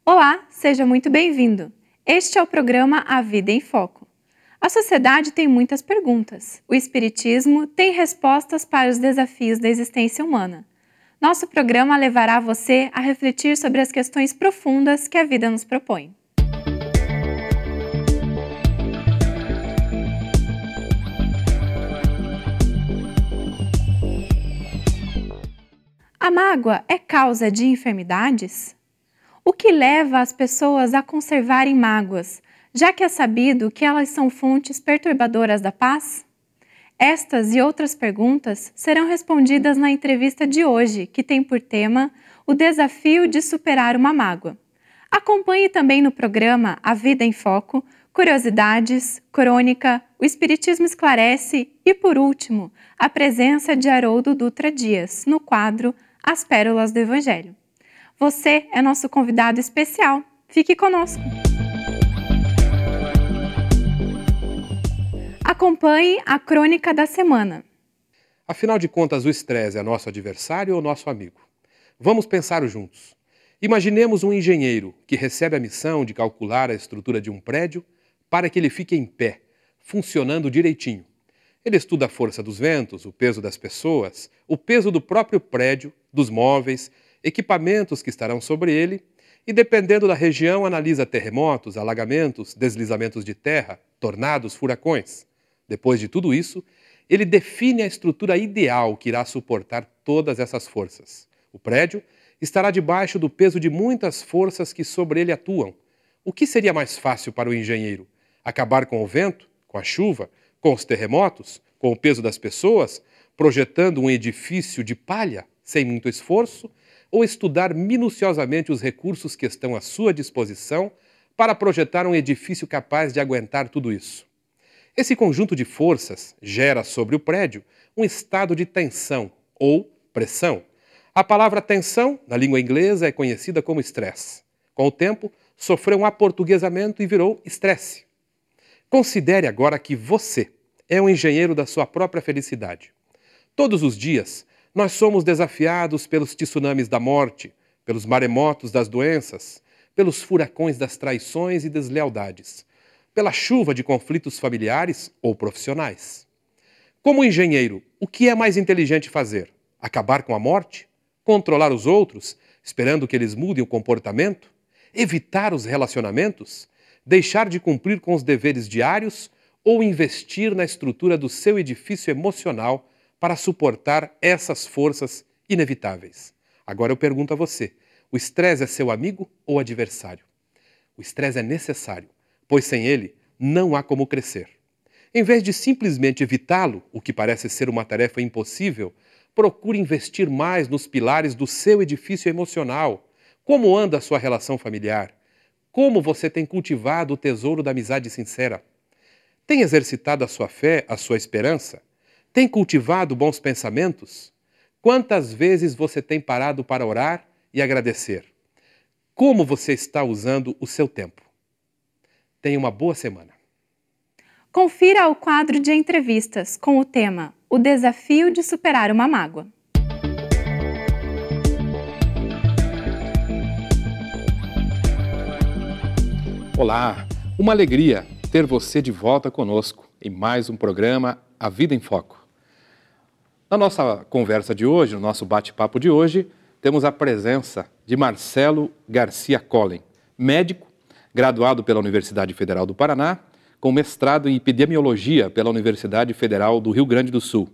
Olá, seja muito bem-vindo. Este é o programa A Vida em Foco. A sociedade tem muitas perguntas. O Espiritismo tem respostas para os desafios da existência humana. Nosso programa levará você a refletir sobre as questões profundas que a vida nos propõe. A mágoa é causa de enfermidades? O que leva as pessoas a conservarem mágoas, já que é sabido que elas são fontes perturbadoras da paz? Estas e outras perguntas serão respondidas na entrevista de hoje, que tem por tema o desafio de superar uma mágoa. Acompanhe também no programa A Vida em Foco, curiosidades, crônica, o Espiritismo esclarece e, por último, a presença de Haroldo Dutra Dias, no quadro As Pérolas do Evangelho. Você é nosso convidado especial. Fique conosco! Acompanhe a crônica da semana. Afinal de contas, o estresse é nosso adversário ou nosso amigo? Vamos pensar juntos. Imaginemos um engenheiro que recebe a missão de calcular a estrutura de um prédio para que ele fique em pé, funcionando direitinho. Ele estuda a força dos ventos, o peso das pessoas, o peso do próprio prédio, dos móveis, equipamentos que estarão sobre ele e, dependendo da região, analisa terremotos, alagamentos, deslizamentos de terra, tornados, furacões. Depois de tudo isso, ele define a estrutura ideal que irá suportar todas essas forças. O prédio estará debaixo do peso de muitas forças que sobre ele atuam. O que seria mais fácil para o engenheiro? Acabar com o vento, com a chuva, com os terremotos, com o peso das pessoas, projetando um edifício de palha, sem muito esforço, ou estudar minuciosamente os recursos que estão à sua disposição para projetar um edifício capaz de aguentar tudo isso? Esse conjunto de forças gera sobre o prédio um estado de tensão ou pressão. A palavra tensão, na língua inglesa, é conhecida como estresse. Com o tempo, sofreu um aportuguesamento e virou estresse. Considere agora que você é um engenheiro da sua própria felicidade. Todos os dias, nós somos desafiados pelos tsunamis da morte, pelos maremotos das doenças, pelos furacões das traições e deslealdades, pela chuva de conflitos familiares ou profissionais. Como engenheiro, o que é mais inteligente fazer? Acabar com a morte? Controlar os outros, esperando que eles mudem o comportamento? Evitar os relacionamentos? Deixar de cumprir com os deveres diários? Ou investir na estrutura do seu edifício emocional para suportar essas forças inevitáveis? Agora eu pergunto a você, o estresse é seu amigo ou adversário? O estresse é necessário, pois sem ele não há como crescer. Em vez de simplesmente evitá-lo, o que parece ser uma tarefa impossível, procure investir mais nos pilares do seu edifício emocional. Como anda a sua relação familiar? Como você tem cultivado o tesouro da amizade sincera? Tem exercitado a sua fé, a sua esperança? Tem cultivado bons pensamentos? Quantas vezes você tem parado para orar e agradecer? Como você está usando o seu tempo? Tenha uma boa semana. Confira o quadro de entrevistas com o tema O Desafio de Superar uma Mágoa. Olá, uma alegria ter você de volta conosco em mais um programa A Vida em Foco. Na nossa conversa de hoje, no nosso bate-papo de hoje, temos a presença de Marcelo Garcia Collen, médico, graduado pela Universidade Federal do Paraná, com mestrado em epidemiologia pela Universidade Federal do Rio Grande do Sul.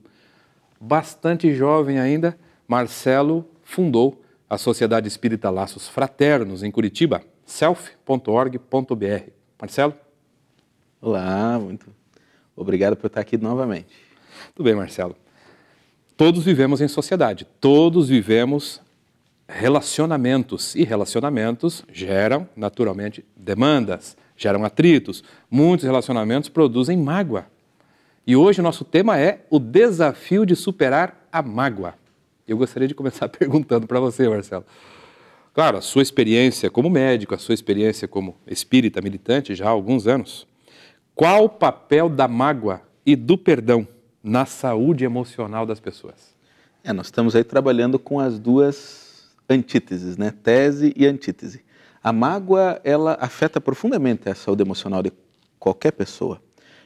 Bastante jovem ainda, Marcelo fundou a Sociedade Espírita Laços Fraternos em Curitiba, self.org.br. Marcelo? Olá, muito obrigado por estar aqui novamente. Tudo bem, Marcelo. Todos vivemos em sociedade, todos vivemos relacionamentos, e relacionamentos geram, naturalmente, demandas, geram atritos. Muitos relacionamentos produzem mágoa. E hoje o nosso tema é o desafio de superar a mágoa. Eu gostaria de começar perguntando para você, Marcelo. Claro, a sua experiência como médico, a sua experiência como espírita militante já há alguns anos. Qual o papel da mágoa e do perdão na saúde emocional das pessoas? Nós estamos aí trabalhando com as duas antíteses, né? Tese e antítese. A mágoa, ela afeta profundamente a saúde emocional de qualquer pessoa.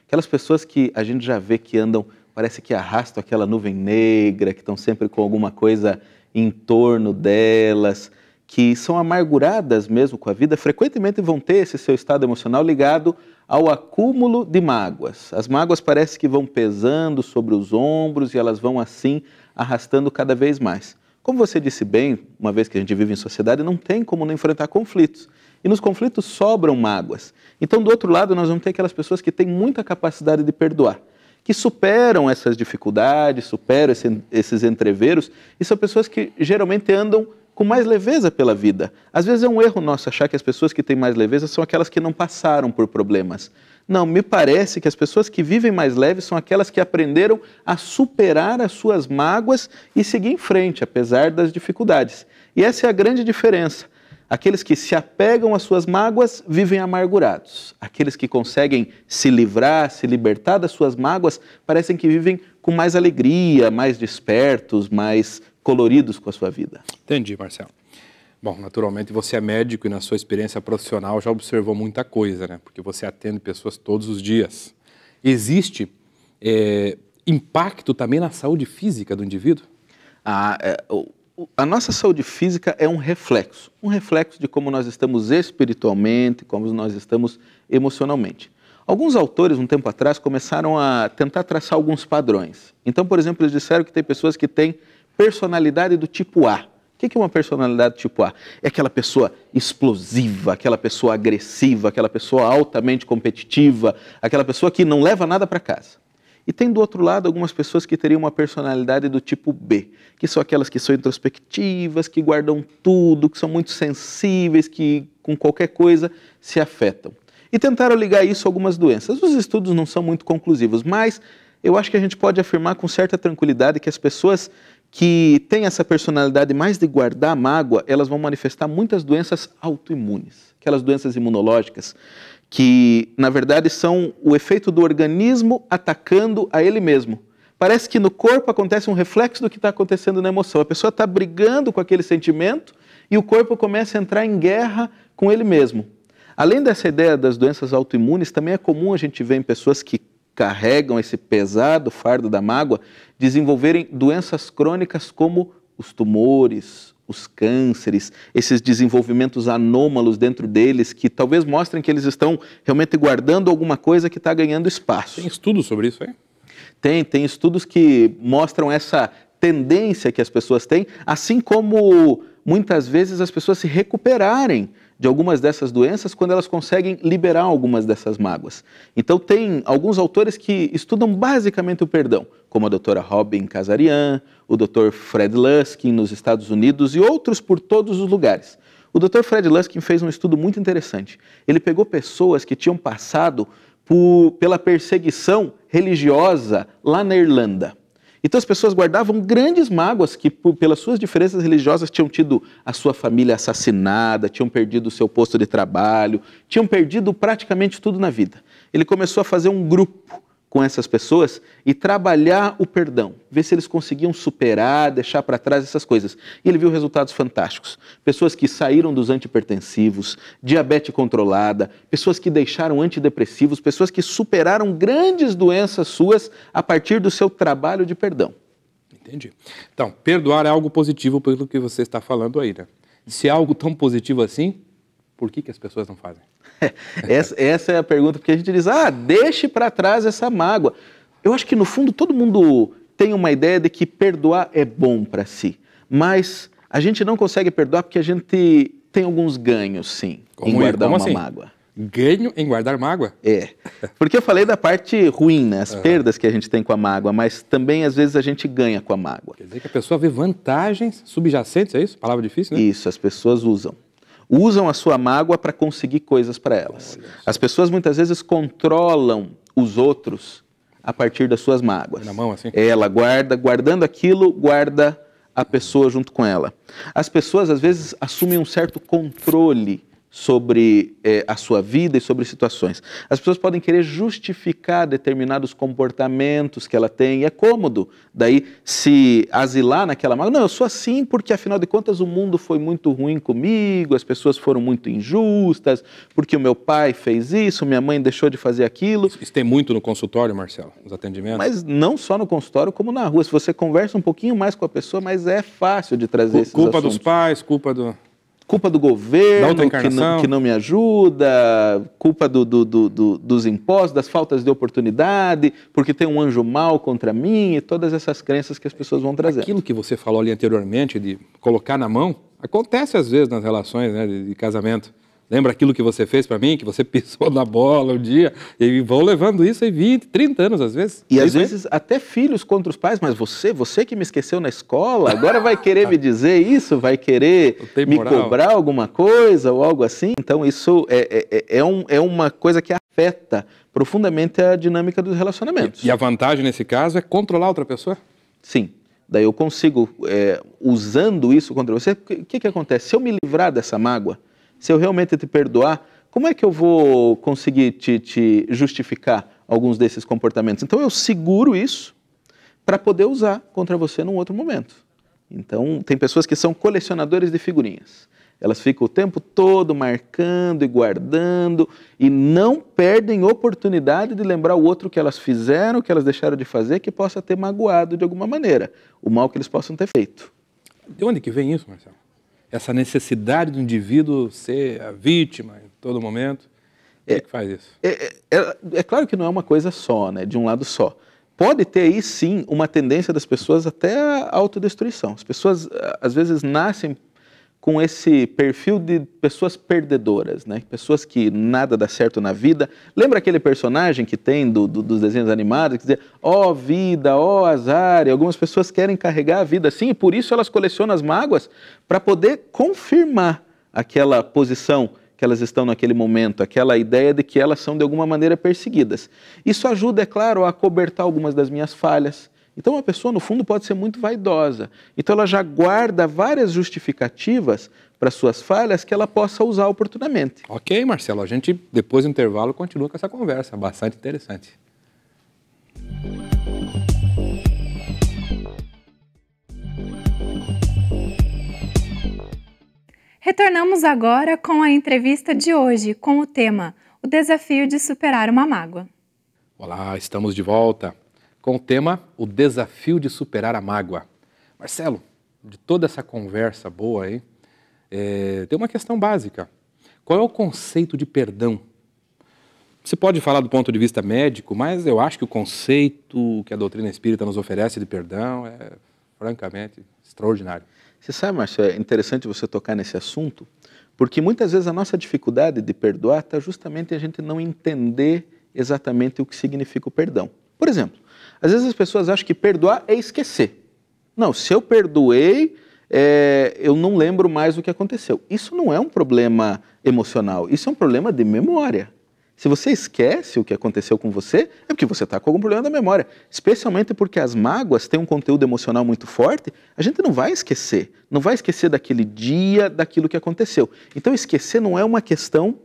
Aquelas pessoas que a gente já vê que andam, parece que arrastam aquela nuvem negra, que estão sempre com alguma coisa em torno delas, que são amarguradas mesmo com a vida, frequentemente vão ter esse seu estado emocional ligado ao acúmulo de mágoas. As mágoas parece que vão pesando sobre os ombros e elas vão assim arrastando cada vez mais. Como você disse bem, uma vez que a gente vive em sociedade, não tem como não enfrentar conflitos. E nos conflitos sobram mágoas. Então, do outro lado, nós vamos ter aquelas pessoas que têm muita capacidade de perdoar, que superam essas dificuldades, superam esses entreveros, e são pessoas que geralmente andam com mais leveza pela vida. Às vezes é um erro nosso achar que as pessoas que têm mais leveza são aquelas que não passaram por problemas. Não, me parece que as pessoas que vivem mais leves são aquelas que aprenderam a superar as suas mágoas e seguir em frente, apesar das dificuldades. E essa é a grande diferença. Aqueles que se apegam às suas mágoas vivem amargurados. Aqueles que conseguem se livrar, se libertar das suas mágoas, parecem que vivem com mais alegria, mais despertos, mais coloridos com a sua vida. Entendi, Marcelo. Bom, naturalmente você é médico e na sua experiência profissional já observou muita coisa, né? Porque você atende pessoas todos os dias. Existe impacto também na saúde física do indivíduo? A nossa saúde física é um reflexo de como nós estamos espiritualmente, como nós estamos emocionalmente. Alguns autores, um tempo atrás, começaram a tentar traçar alguns padrões. Então, por exemplo, eles disseram que tem pessoas que têm personalidade do tipo A. O que é uma personalidade do tipo A? É aquela pessoa explosiva, aquela pessoa agressiva, aquela pessoa altamente competitiva, aquela pessoa que não leva nada para casa. E tem do outro lado algumas pessoas que teriam uma personalidade do tipo B, que são aquelas que são introspectivas, que guardam tudo, que são muito sensíveis, que com qualquer coisa se afetam. E tentaram ligar isso a algumas doenças. Os estudos não são muito conclusivos, mas eu acho que a gente pode afirmar com certa tranquilidade que as pessoas que têm essa personalidade mais de guardar mágoa, elas vão manifestar muitas doenças autoimunes, aquelas doenças imunológicas, que na verdade são o efeito do organismo atacando a ele mesmo. Parece que no corpo acontece um reflexo do que está acontecendo na emoção. A pessoa está brigando com aquele sentimento e o corpo começa a entrar em guerra com ele mesmo. Além dessa ideia das doenças autoimunes, também é comum a gente ver em pessoas que carregam esse pesado fardo da mágoa, desenvolverem doenças crônicas como os tumores, os cânceres, esses desenvolvimentos anômalos dentro deles que talvez mostrem que eles estão realmente guardando alguma coisa que está ganhando espaço. Tem estudos sobre isso aí? Tem estudos que mostram essa tendência que as pessoas têm, assim como muitas vezes as pessoas se recuperarem de algumas dessas doenças quando elas conseguem liberar algumas dessas mágoas. Então tem alguns autores que estudam basicamente o perdão, como a doutora Robin Kazarian, o Dr. Fred Luskin nos Estados Unidos e outros por todos os lugares. O Dr. Fred Luskin fez um estudo muito interessante. Ele pegou pessoas que tinham passado pela perseguição religiosa lá na Irlanda. Então as pessoas guardavam grandes mágoas que, pelas suas diferenças religiosas, tinham tido a sua família assassinada, tinham perdido o seu posto de trabalho, tinham perdido praticamente tudo na vida. Ele começou a fazer um grupo com essas pessoas e trabalhar o perdão, ver se eles conseguiam superar, deixar para trás essas coisas. E ele viu resultados fantásticos. Pessoas que saíram dos antipertensivos, diabetes controlada, pessoas que deixaram antidepressivos, pessoas que superaram grandes doenças suas a partir do seu trabalho de perdão. Entendi. Então, perdoar é algo positivo pelo que você está falando aí, né? Se é algo tão positivo assim, por que as pessoas não fazem? Essa é a pergunta, porque a gente diz, deixe para trás essa mágoa. Eu acho que no fundo todo mundo tem uma ideia de que perdoar é bom para si, mas a gente não consegue perdoar porque a gente tem alguns ganhos, sim, em guardar uma mágoa. Ganho em guardar mágoa? É, porque eu falei da parte ruim, né? As perdas que a gente tem com a mágoa, mas também às vezes a gente ganha com a mágoa. Quer dizer que a pessoa vê vantagens subjacentes, é isso? Palavra difícil, né? Isso, as pessoas usam a sua mágoa para conseguir coisas para elas. As pessoas muitas vezes controlam os outros a partir das suas mágoas. Na mão, assim? Ela guardando aquilo, guarda a pessoa junto com ela. As pessoas às vezes assumem um certo controle sobre a sua vida e sobre situações. As pessoas podem querer justificar determinados comportamentos que ela tem, e é cômodo daí se asilar naquela mágoa. Não, eu sou assim porque afinal de contas o mundo foi muito ruim comigo, as pessoas foram muito injustas, porque o meu pai fez isso, minha mãe deixou de fazer aquilo. Isso tem muito no consultório, Marcelo, nos atendimentos? Mas não só no consultório, como na rua. Se você conversa um pouquinho mais com a pessoa, mas é fácil de trazer esses Culpa assuntos. dos pais, culpa do governo que não me ajuda, culpa dos impostos, das faltas de oportunidade, porque tem um anjo mau contra mim, e todas essas crenças que as pessoas vão trazer. Aquilo que você falou ali anteriormente, de colocar na mão, acontece às vezes nas relações, né, de casamento. Lembra aquilo que você fez para mim, que você pisou na bola um dia, e vão levando isso aí 20, 30 anos às vezes. E às vezes até filhos contra os pais, mas você que me esqueceu na escola, agora vai querer me dizer isso, vai querer me cobrar alguma coisa ou algo assim. Então isso é uma coisa que afeta profundamente a dinâmica dos relacionamentos. E a vantagem nesse caso é controlar outra pessoa? Sim. Daí eu consigo, usando isso contra você, o que acontece? Se eu me livrar dessa mágoa, se eu realmente te perdoar, como é que eu vou conseguir te justificar alguns desses comportamentos? Então eu seguro isso para poder usar contra você num outro momento. Então tem pessoas que são colecionadores de figurinhas. Elas ficam o tempo todo marcando e guardando e não perdem oportunidade de lembrar o outro que elas fizeram, que elas deixaram de fazer, que possa ter magoado de alguma maneira, o mal que eles possam ter feito. De onde que vem isso, Marcelo? Essa necessidade do indivíduo ser a vítima em todo momento? O que faz isso? É claro que não é uma coisa só, né, de um lado só. Pode ter aí, sim, uma tendência das pessoas até à autodestruição. As pessoas, às vezes, nascem com esse perfil de pessoas perdedoras, né? Pessoas que nada dá certo na vida. Lembra aquele personagem que tem dos desenhos animados, que dizia, ó vida, ó azar, e algumas pessoas querem carregar a vida assim, e por isso elas colecionam as mágoas para poder confirmar aquela posição que elas estão naquele momento, aquela ideia de que elas são de alguma maneira perseguidas. Isso ajuda, é claro, a acobertar algumas das minhas falhas. Então a pessoa, no fundo, pode ser muito vaidosa. Então ela já guarda várias justificativas para suas falhas que ela possa usar oportunamente. Ok, Marcelo, a gente, depois do intervalo, continua com essa conversa, bastante interessante. Retornamos agora com a entrevista de hoje, com o tema O Desafio de Superar uma Mágoa. Olá, estamos de volta com o tema O Desafio de Superar a Mágoa. Marcelo, de toda essa conversa boa aí, tem uma questão básica. Qual é o conceito de perdão? Você pode falar do ponto de vista médico, mas eu acho que o conceito que a doutrina espírita nos oferece de perdão é, francamente, extraordinário. Você sabe, Márcio, é interessante você tocar nesse assunto, porque muitas vezes a nossa dificuldade de perdoar está justamente em a gente não entender exatamente o que significa o perdão. Por exemplo, às vezes as pessoas acham que perdoar é esquecer. Não, se eu perdoei, eu não lembro mais o que aconteceu. Isso não é um problema emocional, isso é um problema de memória. Se você esquece o que aconteceu com você, é porque você está com algum problema da memória. Especialmente porque as mágoas têm um conteúdo emocional muito forte, a gente não vai esquecer daquele dia, daquilo que aconteceu. Então esquecer não é uma questão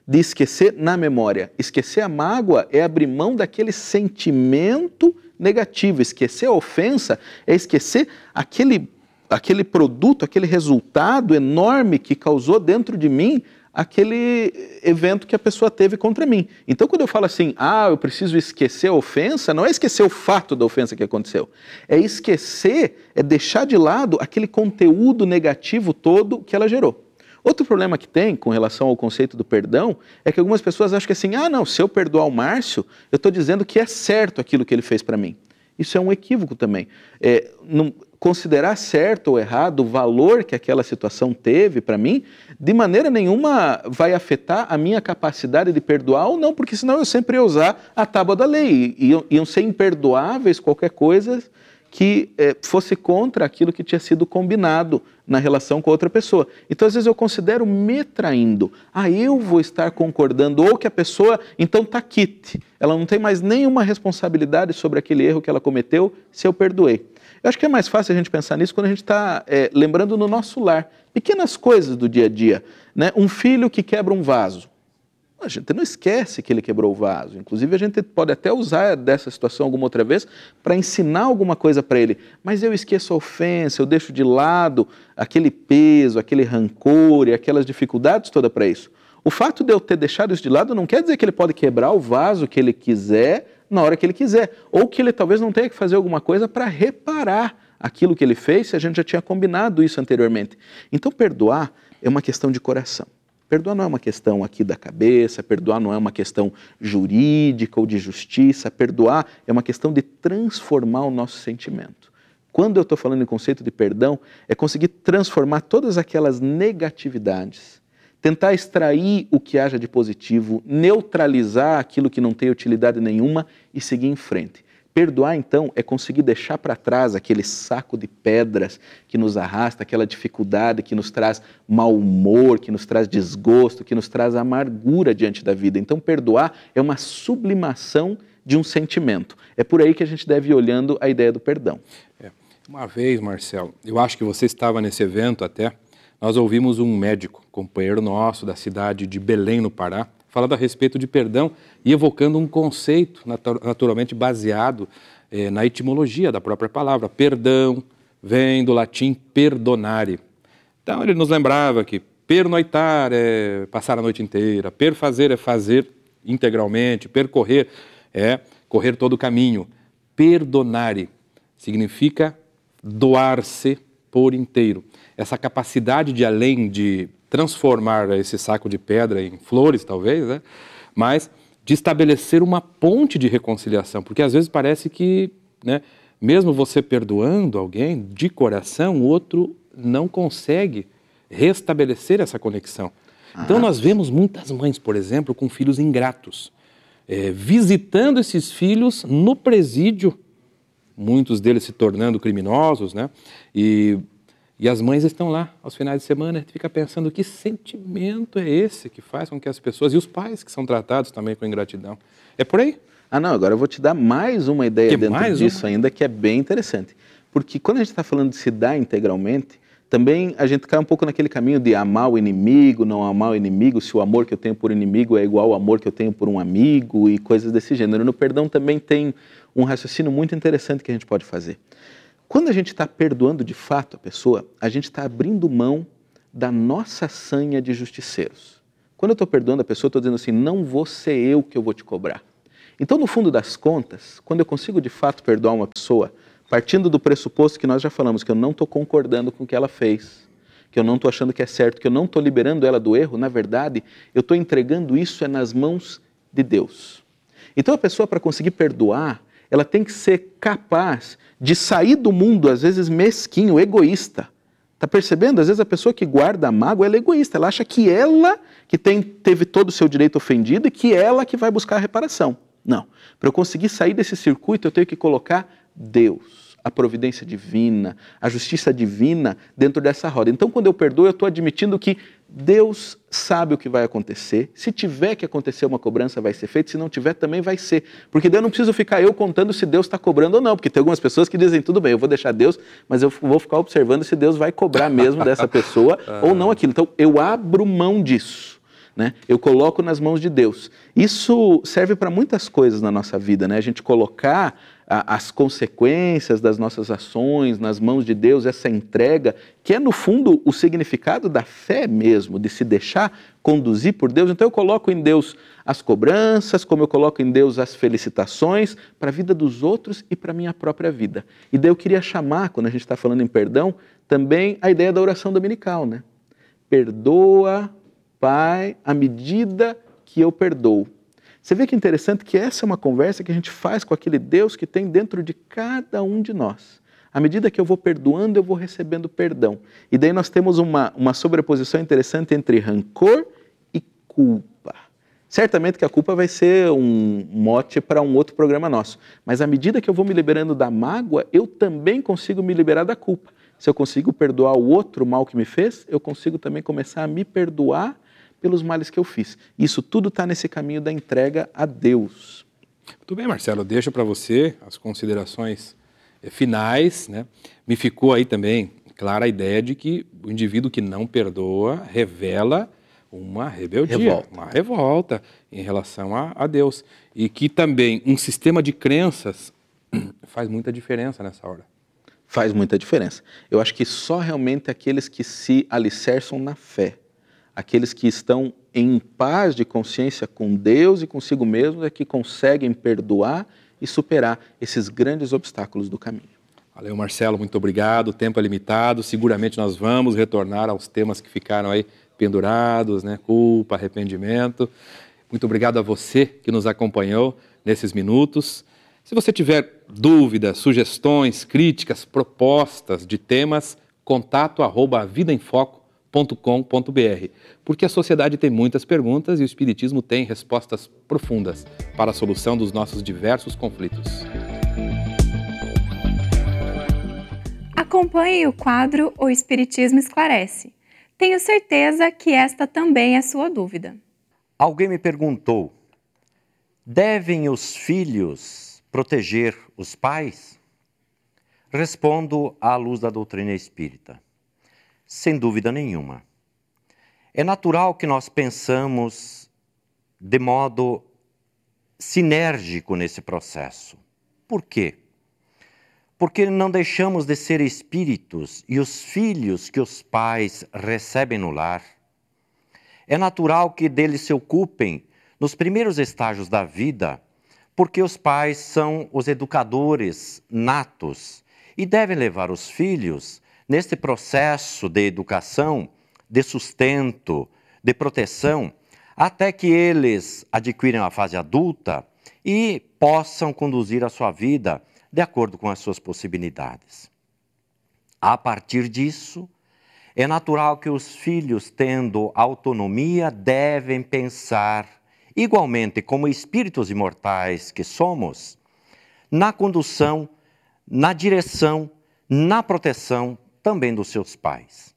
de esquecer na memória. Esquecer a mágoa é abrir mão daquele sentimento negativo. Esquecer a ofensa é esquecer aquele produto, aquele resultado enorme que causou dentro de mim aquele evento que a pessoa teve contra mim. Então, quando eu falo assim, eu preciso esquecer a ofensa, não é esquecer o fato da ofensa que aconteceu. É esquecer, é deixar de lado aquele conteúdo negativo todo que ela gerou. Outro problema que tem com relação ao conceito do perdão é que algumas pessoas acham que assim, não, se eu perdoar o Márcio, eu estou dizendo que é certo aquilo que ele fez para mim. Isso é um equívoco também. Considerar certo ou errado o valor que aquela situação teve para mim, de maneira nenhuma vai afetar a minha capacidade de perdoar ou não, porque senão eu sempre ia usar a tábua da lei. Iam ser imperdoáveis qualquer coisa que fosse contra aquilo que tinha sido combinado na relação com a outra pessoa. Então, às vezes, eu considero me traindo. Eu vou estar concordando, ou que a pessoa, então, está quite. Ela não tem mais nenhuma responsabilidade sobre aquele erro que ela cometeu se eu perdoei. Eu acho que é mais fácil a gente pensar nisso quando a gente está lembrando no nosso lar. Pequenas coisas do dia a dia, né? Um filho que quebra um vaso. A gente não esquece que ele quebrou o vaso. Inclusive, a gente pode até usar dessa situação alguma outra vez para ensinar alguma coisa para ele. Mas eu esqueço a ofensa, eu deixo de lado aquele peso, aquele rancor e aquelas dificuldades todas para isso. O fato de eu ter deixado isso de lado não quer dizer que ele pode quebrar o vaso que ele quiser na hora que ele quiser. Ou que ele talvez não tenha que fazer alguma coisa para reparar aquilo que ele fez se a gente já tinha combinado isso anteriormente. Então, perdoar é uma questão de coração. Perdoar não é uma questão aqui da cabeça, perdoar não é uma questão jurídica ou de justiça, perdoar é uma questão de transformar o nosso sentimento. Quando eu estou falando em conceito de perdão, é conseguir transformar todas aquelas negatividades, tentar extrair o que haja de positivo, neutralizar aquilo que não tem utilidade nenhuma e seguir em frente. Perdoar, então, é conseguir deixar para trás aquele saco de pedras que nos arrasta, aquela dificuldade que nos traz mau humor, que nos traz desgosto, que nos traz amargura diante da vida. Então, perdoar é uma sublimação de um sentimento. É por aí que a gente deve ir olhando a ideia do perdão. Uma vez, Marcelo, eu acho que você estava nesse evento até, nós ouvimos um médico, companheiro nosso da cidade de Belém, no Pará, falando a respeito de perdão e evocando um conceito naturalmente baseado na etimologia da própria palavra. Perdão vem do latim perdonare. Então ele nos lembrava que pernoitar é passar a noite inteira, perfazer é fazer integralmente, percorrer é correr todo o caminho. Perdonare significa doar-se por inteiro. Essa capacidade de, além de transformar esse saco de pedra em flores, talvez, né? Mas de estabelecer uma ponte de reconciliação, porque às vezes parece que, né, mesmo você perdoando alguém de coração, o outro não consegue restabelecer essa conexão. Então nós vemos muitas mães, por exemplo, com filhos ingratos, visitando esses filhos no presídio, muitos deles se tornando criminosos, né? E as mães estão lá aos finais de semana, a gente fica pensando que sentimento é esse que faz com que as pessoas, e os pais que são tratados também com ingratidão. É por aí? Não, agora eu vou te dar mais uma ideia dentro disso ainda, que é bem interessante. Porque quando a gente está falando de se dar integralmente, também a gente cai um pouco naquele caminho de amar o inimigo, não amar o inimigo, se o amor que eu tenho por inimigo é igual ao amor que eu tenho por um amigo e coisas desse gênero. No perdão também tem um raciocínio muito interessante que a gente pode fazer. Quando a gente está perdoando de fato a pessoa, a gente está abrindo mão da nossa sanha de justiceiros. Quando eu estou perdoando a pessoa, eu estou dizendo assim, não vou ser eu que eu vou te cobrar. Então, no fundo das contas, quando eu consigo de fato perdoar uma pessoa, partindo do pressuposto que nós já falamos, que eu não estou concordando com o que ela fez, que eu não estou achando que é certo, que eu não estou liberando ela do erro, na verdade, eu estou entregando isso nas mãos de Deus. Então, a pessoa, para conseguir perdoar, ela tem que ser capaz de sair do mundo, às vezes mesquinho, egoísta. Está percebendo? Às vezes a pessoa que guarda a mágoa, ela é egoísta. Ela acha que ela que teve todo o seu direito ofendido e que ela que vai buscar a reparação. Não. Para eu conseguir sair desse circuito, eu tenho que colocar Deus, a providência divina, a justiça divina dentro dessa roda. Então, quando eu perdoo, eu estou admitindo que Deus sabe o que vai acontecer. Se tiver que acontecer uma cobrança, vai ser feita. Se não tiver, também vai ser. Porque daí eu não preciso ficar eu contando se Deus está cobrando ou não. Porque tem algumas pessoas que dizem, tudo bem, eu vou deixar Deus, mas eu vou ficar observando se Deus vai cobrar mesmo dessa pessoa ou não aquilo. Então, eu abro mão disso. Né? Eu coloco nas mãos de Deus. Isso serve para muitas coisas na nossa vida, né? A gente colocar as consequências das nossas ações nas mãos de Deus, essa entrega, que é no fundo o significado da fé mesmo, de se deixar conduzir por Deus. Então eu coloco em Deus as cobranças, como eu coloco em Deus as felicitações para a vida dos outros e para a minha própria vida. E daí eu queria chamar, quando a gente está falando em perdão, também a ideia da oração dominical, né? Perdoa, Pai, à medida que eu perdoo. Você vê que interessante que essa é uma conversa que a gente faz com aquele Deus que tem dentro de cada um de nós. À medida que eu vou perdoando, eu vou recebendo perdão. E daí nós temos uma sobreposição interessante entre rancor e culpa. Certamente que a culpa vai ser um mote para um outro programa nosso. Mas à medida que eu vou me liberando da mágoa, eu também consigo me liberar da culpa. Se eu consigo perdoar o outro mal que me fez, eu consigo também começar a me perdoar pelos males que eu fiz. Isso tudo está nesse caminho da entrega a Deus. Muito bem, Marcelo, deixo para você as considerações finais, né? Me ficou aí também clara a ideia de que o indivíduo que não perdoa revela uma rebeldia, uma revolta em relação a Deus. E que também um sistema de crenças faz muita diferença nessa hora. Faz muita diferença. Eu acho que só realmente aqueles que se alicerçam na fé, aqueles que estão em paz de consciência com Deus e consigo mesmo, é que conseguem perdoar e superar esses grandes obstáculos do caminho. Valeu, Marcelo, muito obrigado. O tempo é limitado. Seguramente nós vamos retornar aos temas que ficaram aí pendurados, né? Culpa, arrependimento. Muito obrigado a você que nos acompanhou nesses minutos. Se você tiver dúvidas, sugestões, críticas, propostas de temas, contato@vidaemfoco.com.br, porque a sociedade tem muitas perguntas e o Espiritismo tem respostas profundas para a solução dos nossos diversos conflitos. Acompanhe o quadro O Espiritismo Esclarece. Tenho certeza que esta também é sua dúvida. Alguém me perguntou: devem os filhos proteger os pais? Respondo à luz da doutrina espírita: sem dúvida nenhuma. É natural que nós pensamos de modo sinérgico nesse processo. Por quê? Porque não deixamos de ser espíritos e os filhos que os pais recebem no lar, é natural que deles se ocupem nos primeiros estágios da vida, porque os pais são os educadores natos e devem levar os filhos neste processo de educação, de sustento, de proteção, até que eles adquirem a fase adulta e possam conduzir a sua vida de acordo com as suas possibilidades. A partir disso, é natural que os filhos, tendo autonomia, devem pensar, igualmente como espíritos imortais que somos, na condução, na direção, na proteção também dos seus pais.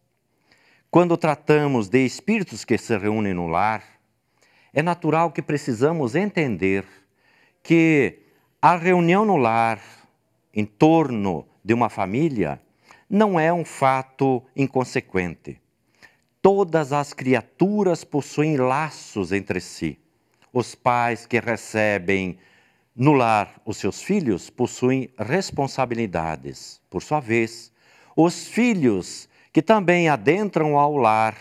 Quando tratamos de espíritos que se reúnem no lar, é natural que precisamos entender que a reunião no lar, em torno de uma família, não é um fato inconsequente. Todas as criaturas possuem laços entre si. Os pais que recebem no lar os seus filhos possuem responsabilidades. Por sua vez, os filhos que também adentram ao lar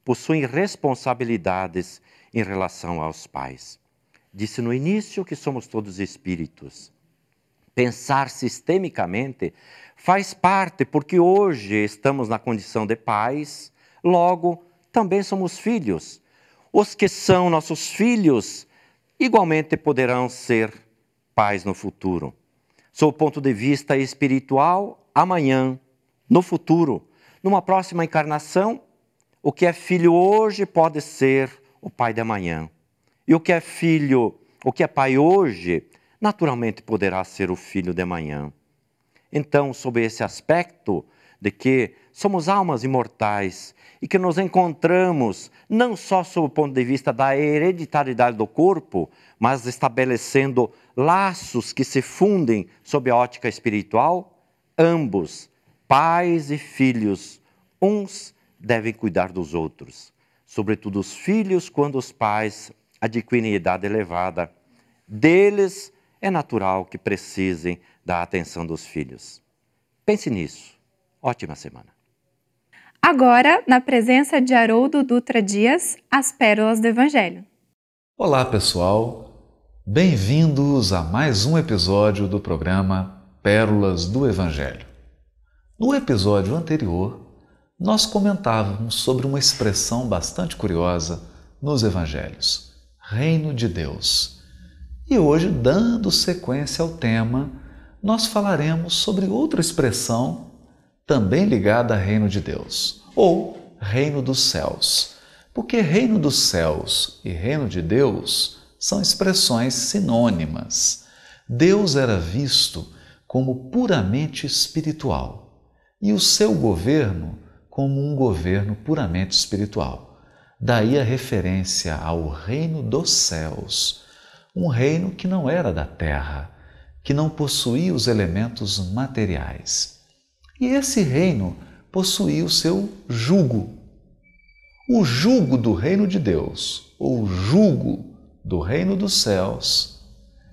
possuem responsabilidades em relação aos pais. Disse no início que somos todos espíritos. Pensar sistemicamente faz parte, porque hoje estamos na condição de pais, logo também somos filhos. Os que são nossos filhos igualmente poderão ser pais no futuro. Sob o ponto de vista espiritual, amanhã, no futuro, numa próxima encarnação, o que é filho hoje pode ser o pai de amanhã. E o que é filho, o que é pai hoje, naturalmente poderá ser o filho de amanhã. Então, sob esse aspecto de que somos almas imortais e que nos encontramos não só sob o ponto de vista da hereditariedade do corpo, mas estabelecendo laços que se fundem sob a ótica espiritual, ambos, pais e filhos, uns devem cuidar dos outros. Sobretudo os filhos, quando os pais adquirem idade elevada, deles é natural que precisem da atenção dos filhos. Pense nisso. Ótima semana. Agora, na presença de Haroldo Dutra Dias, as Pérolas do Evangelho. Olá, pessoal. Bem-vindos a mais um episódio do programa Pérolas do Evangelho. No episódio anterior, nós comentávamos sobre uma expressão bastante curiosa nos Evangelhos: Reino de Deus. E hoje, dando sequência ao tema, nós falaremos sobre outra expressão também ligada a Reino de Deus, ou Reino dos Céus. porque reino dos céus e reino de Deus são expressões sinônimas. Deus era visto como puramente espiritual e o seu governo como um governo puramente espiritual. Daí a referência ao reino dos céus, um reino que não era da terra, que não possuía os elementos materiais. E esse reino possuía o seu jugo. O jugo do reino de Deus, ou o jugo do reino dos céus,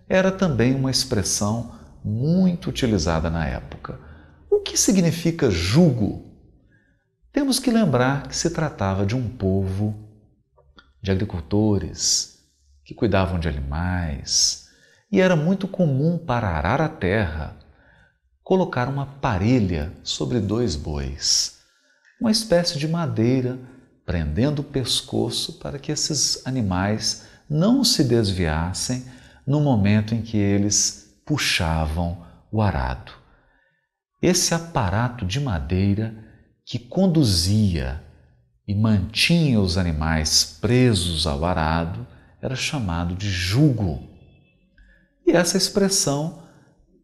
era também uma expressão muito utilizada na época. O que significa jugo? Temos que lembrar que se tratava de um povo de agricultores que cuidavam de animais, e era muito comum para arar a terra colocar uma parelha sobre 2 bois, uma espécie de madeira prendendo o pescoço para que esses animais não se desviassem no momento em que eles puxavam o arado. Esse aparato de madeira que conduzia e mantinha os animais presos ao arado era chamado de jugo. E essa expressão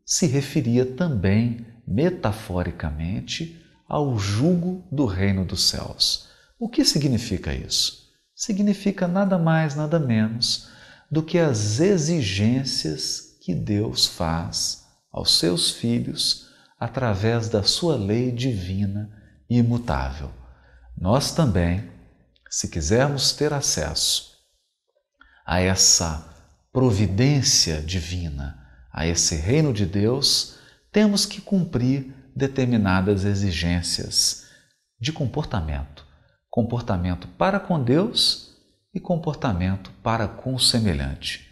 se referia também, metaforicamente, ao jugo do reino dos céus. O que significa isso? Significa nada mais, nada menos do que as exigências que Deus faz aos seus filhos através da sua lei divina e imutável. Nós também, se quisermos ter acesso a essa providência divina, a esse reino de Deus, temos que cumprir determinadas exigências de comportamento. Comportamento para com Deus e comportamento para com o semelhante.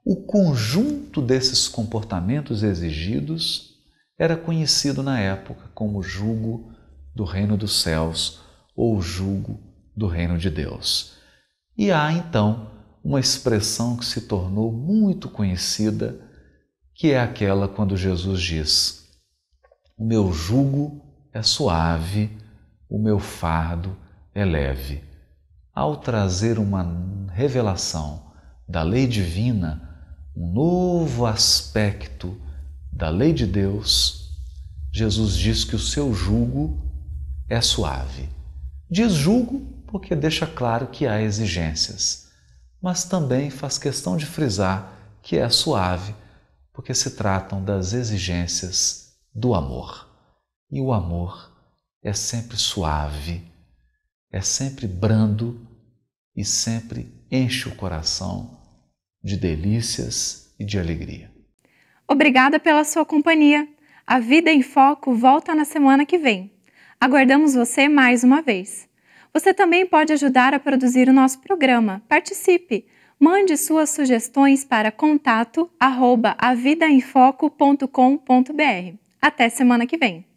O conjunto desses comportamentos exigidos era conhecido na época como jugo do reino dos céus ou jugo do reino de Deus. E há então uma expressão que se tornou muito conhecida, que é aquela quando Jesus diz: o meu jugo é suave, o meu fardo é leve. Ao trazer uma revelação da lei divina, um novo aspecto da lei de Deus, Jesus diz que o seu jugo é suave. Diz jugo porque deixa claro que há exigências, mas também faz questão de frisar que é suave, porque se tratam das exigências do amor. E o amor é sempre suave, é sempre brando e sempre enche o coração de delícias e de alegria. Obrigada pela sua companhia. A Vida em Foco volta na semana que vem. Aguardamos você mais uma vez. Você também pode ajudar a produzir o nosso programa. Participe! Mande suas sugestões para contato@avidaemfoco.com.br. Até semana que vem!